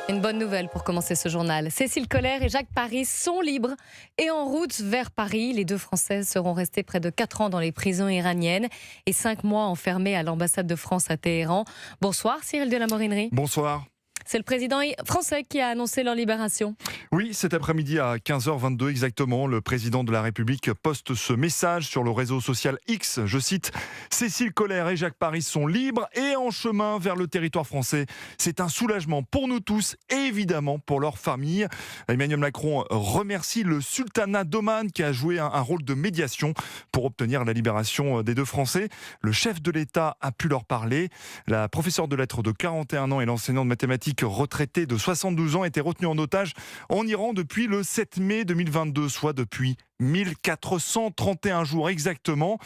Une bonne nouvelle pour commencer ce journal. Cécile Coller et Jacques Paris sont libres et en route vers Paris. Les deux Françaises seront restées près de 4 ans dans les prisons iraniennes et 5 mois enfermées à l'ambassade de France à Téhéran. Bonsoir Cyril de la Morinerie. Bonsoir. C'est le président français qui a annoncé leur libération. Oui, cet après-midi à 15h22 exactement, le président de la République poste ce message sur le réseau social X. Je cite, « Cécile Coller et Jacques Paris sont libres et en chemin vers le territoire français. C'est un soulagement pour nous tous et évidemment pour leurs familles. » Emmanuel Macron remercie le sultanat d'Oman qui a joué un rôle de médiation pour obtenir la libération des deux Français. Le chef de l'État a pu leur parler. La professeure de lettres de 41 ans et l'enseignant de mathématiques retraité de 72 ans était retenu en otage en Iran depuis le 7 mai 2022, soit depuis 1431 jours exactement.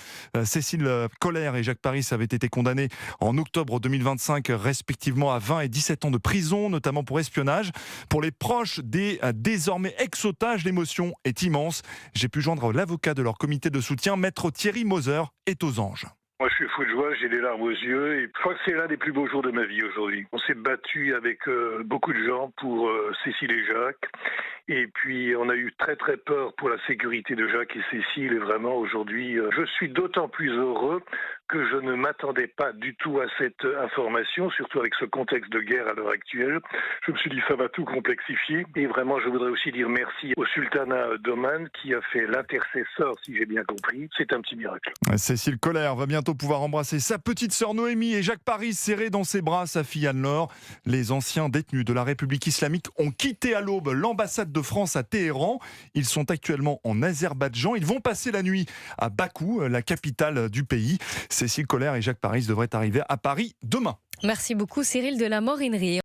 Cécile Coller et Jacques Paris avaient été condamnés en octobre 2025 respectivement à 20 et 17 ans de prison, notamment pour espionnage. Pour les proches des désormais ex-otages, l'émotion est immense. J'ai pu joindre l'avocat de leur comité de soutien, maître Thierry Moser, est aux anges. Moi, je suis fou de joie, j'ai des larmes aux yeux et je crois que c'est l'un des plus beaux jours de ma vie aujourd'hui. On s'est battu avec beaucoup de gens pour Cécile et Jacques. Et puis, on a eu très très peur pour la sécurité de Jacques et Cécile. Et vraiment, aujourd'hui, je suis d'autant plus heureux que je ne m'attendais pas du tout à cette information, surtout avec ce contexte de guerre à l'heure actuelle. Je me suis dit, ça va tout complexifier. Et vraiment, je voudrais aussi dire merci au sultanat d'Oman qui a fait l'intercesseur, si j'ai bien compris. C'est un petit miracle. Cécile Coller va bientôt pouvoir embrasser sa petite sœur Noémie et Jacques Paris serré dans ses bras sa fille Anne-Laure. Les anciens détenus de la République islamique ont quitté à l'aube l'ambassade de France à Téhéran. Ils sont actuellement en Azerbaïdjan. Ils vont passer la nuit à Bakou, la capitale du pays. Cécile Coller et Jacques Paris devraient arriver à Paris demain. Merci beaucoup Cyril de la Morinerie.